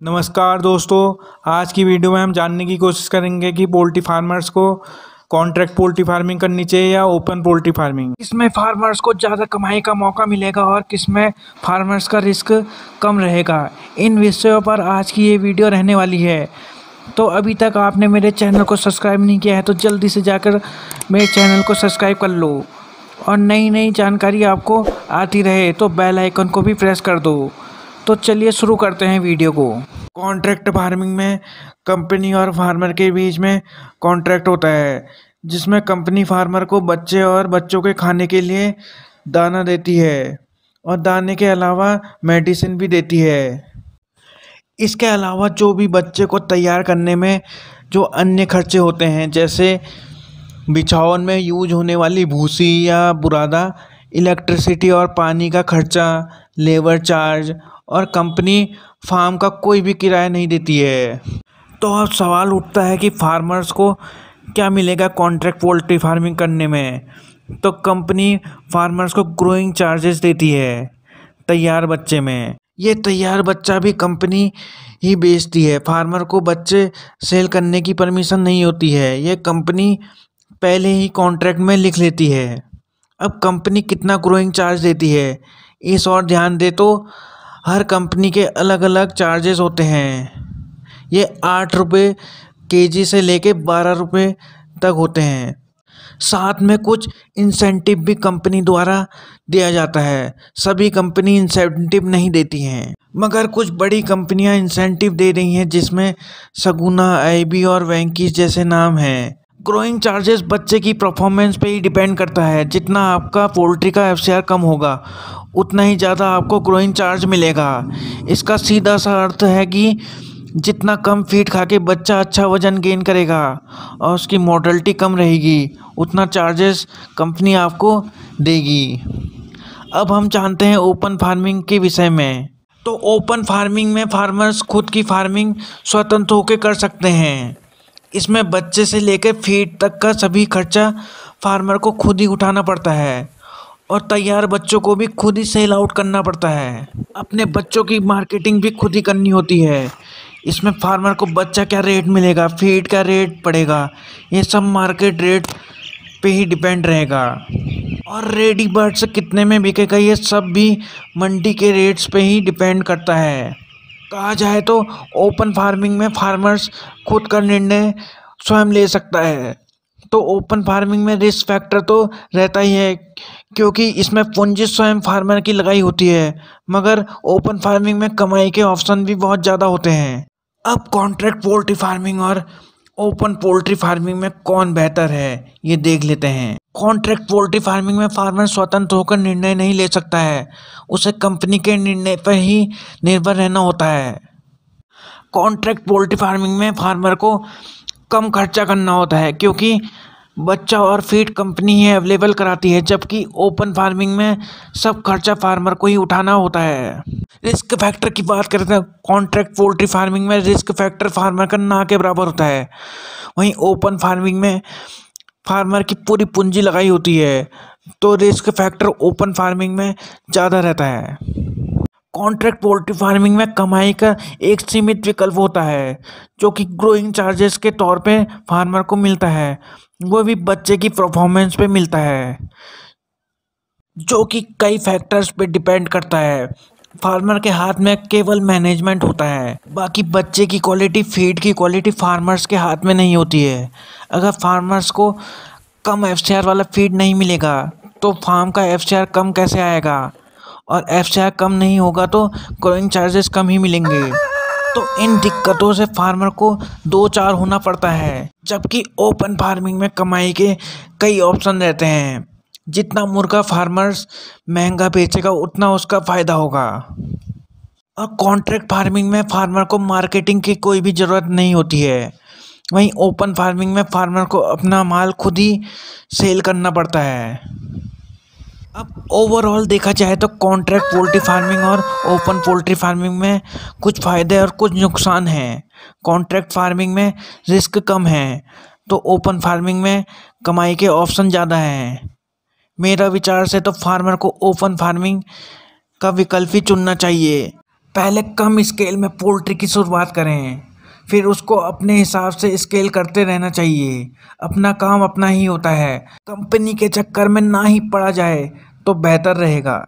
नमस्कार दोस्तों। आज की वीडियो में हम जानने की कोशिश करेंगे कि पोल्ट्री फार्मर्स को कॉन्ट्रैक्ट पोल्ट्री फार्मिंग करनी चाहिए या ओपन पोल्ट्री फार्मिंग। इसमें फार्मर्स को ज़्यादा कमाई का मौका मिलेगा और किसमें फार्मर्स का रिस्क कम रहेगा। इन विषयों पर आज की ये वीडियो रहने वाली है। तो अभी तक आपने मेरे चैनल को सब्सक्राइब नहीं किया है तो जल्दी से जाकर मेरे चैनल को सब्सक्राइब कर लो और नई नई जानकारी आपको आती रहे तो बेल आइकन को भी प्रेस कर दो। तो चलिए शुरू करते हैं वीडियो को। कॉन्ट्रैक्ट फार्मिंग में कंपनी और फार्मर के बीच में कॉन्ट्रैक्ट होता है, जिसमें कंपनी फार्मर को बच्चे और बच्चों के खाने के लिए दाना देती है और दाने के अलावा मेडिसिन भी देती है। इसके अलावा जो भी बच्चे को तैयार करने में जो अन्य खर्चे होते हैं, जैसे बिछावन में यूज होने वाली भूसी या बुरादा, इलेक्ट्रिसिटी और पानी का खर्चा, लेबर चार्ज और कंपनी फार्म का कोई भी किराया नहीं देती है। तो अब सवाल उठता है कि फार्मर्स को क्या मिलेगा कॉन्ट्रैक्ट पोल्ट्री फार्मिंग करने में। तो कंपनी फार्मर्स को ग्रोइंग चार्जेस देती है तैयार बच्चे में। ये तैयार बच्चा भी कंपनी ही बेचती है। फार्मर को बच्चे सेल करने की परमिशन नहीं होती है, ये कंपनी पहले ही कॉन्ट्रैक्ट में लिख लेती है। अब कंपनी कितना ग्रोइंग चार्ज देती है इस और ध्यान दे तो हर कंपनी के अलग अलग चार्जेस होते हैं। ये 8 रुपये केजी से लेके 12 रुपये तक होते हैं। साथ में कुछ इंसेंटिव भी कंपनी द्वारा दिया जाता है। सभी कंपनी इंसेंटिव नहीं देती हैं, मगर कुछ बड़ी कंपनियां इंसेंटिव दे रही हैं, जिसमें सगुना, आईबी और वेंकीज जैसे नाम हैं। ग्रोइंग चार्जेस बच्चे की परफॉर्मेंस पे ही डिपेंड करता है। जितना आपका पोल्ट्री का एफसीआर कम होगा उतना ही ज़्यादा आपको ग्रोइंग चार्ज मिलेगा। इसका सीधा सा अर्थ है कि जितना कम फीड खा के बच्चा अच्छा वजन गेन करेगा और उसकी मोर्टेलिटी कम रहेगी, उतना चार्जेस कंपनी आपको देगी। अब हम जानते हैं ओपन फार्मिंग के विषय में। तो ओपन फार्मिंग में फार्मर्स खुद की फार्मिंग स्वतंत्र होकर कर सकते हैं। इसमें बच्चे से लेकर फीड तक का सभी खर्चा फार्मर को खुद ही उठाना पड़ता है और तैयार बच्चों को भी खुद ही सेल आउट करना पड़ता है। अपने बच्चों की मार्केटिंग भी खुद ही करनी होती है। इसमें फार्मर को बच्चा क्या रेट मिलेगा, फीड का रेट पड़ेगा, ये सब मार्केट रेट पे ही डिपेंड रहेगा। और रेडी बर्ड्स कितने में बिकेगा, ये सब भी मंडी के रेट्स पे ही डिपेंड करता है। कहा जाए तो ओपन फार्मिंग में फार्मर्स खुद का निर्णय स्वयं ले सकता है। तो ओपन फार्मिंग में रिस्क फैक्टर तो रहता ही है, क्योंकि इसमें पूंजी स्वयं फार्मर की लगाई होती है, मगर ओपन फार्मिंग में कमाई के ऑप्शन भी बहुत ज़्यादा होते हैं। अब कॉन्ट्रैक्ट पोल्ट्री फार्मिंग और ओपन पोल्ट्री फार्मिंग में कौन बेहतर है ये देख लेते हैं। कॉन्ट्रैक्ट पोल्ट्री फार्मिंग में फार्मर स्वतंत्र होकर निर्णय नहीं ले सकता है, उसे कंपनी के निर्णय पर ही निर्भर रहना होता है। कॉन्ट्रैक्ट पोल्ट्री फार्मिंग में फार्मर को कम खर्चा करना होता है, क्योंकि बच्चा और फीड कंपनी ही अवेलेबल कराती है, जबकि ओपन फार्मिंग में सब खर्चा फार्मर को ही उठाना होता है। रिस्क फैक्टर की बात करते हैं। कॉन्ट्रैक्ट पोल्ट्री फार्मिंग में रिस्क फैक्टर फार्मर का ना के बराबर होता है। वहीं ओपन फार्मिंग में फार्मर की पूरी पूंजी लगाई होती है, तो रिस्क फैक्टर ओपन फार्मिंग में ज़्यादा रहता है। कॉन्ट्रैक्ट पोल्ट्री फार्मिंग में कमाई का एक सीमित विकल्प होता है, जो कि ग्रोइंग चार्जेस के तौर पे फार्मर को मिलता है। वो भी बच्चे की परफॉर्मेंस पे मिलता है, जो कि कई फैक्टर्स पे डिपेंड करता है। फार्मर के हाथ में केवल मैनेजमेंट होता है, बाकी बच्चे की क्वालिटी, फीड की क्वालिटी फार्मर्स के हाथ में नहीं होती है। अगर फार्मर्स को कम एफसीआर वाला फीड नहीं मिलेगा तो फार्म का एफसीआर कम कैसे आएगा, और एफसीआर कम नहीं होगा तो ग्रोइंग चार्जेस कम ही मिलेंगे। तो इन दिक्कतों से फार्मर को दो चार होना पड़ता है, जबकि ओपन फार्मिंग में कमाई के कई ऑप्शन रहते हैं। जितना मुर्गा फार्मर्स महंगा बेचेगा उतना उसका फ़ायदा होगा। और कॉन्ट्रैक्ट फार्मिंग में फार्मर को मार्केटिंग की कोई भी ज़रूरत नहीं होती है। वहीं ओपन फार्मिंग में फार्मर को अपना माल खुद ही सेल करना पड़ता है। अब ओवरऑल देखा जाए तो कॉन्ट्रैक्ट पोल्ट्री फार्मिंग और ओपन पोल्ट्री फार्मिंग में कुछ फ़ायदे और कुछ नुकसान हैं। कॉन्ट्रैक्ट फार्मिंग में रिस्क कम है, तो ओपन फार्मिंग में कमाई के ऑप्शन ज़्यादा हैं। मेरा विचार से तो फार्मर को ओपन फार्मिंग का विकल्प ही चुनना चाहिए। पहले कम स्केल में पोल्ट्री की शुरुआत करें, फिर उसको अपने हिसाब से स्केल करते रहना चाहिए। अपना काम अपना ही होता है, कंपनी के चक्कर में ना ही पड़ा जाए तो बेहतर रहेगा।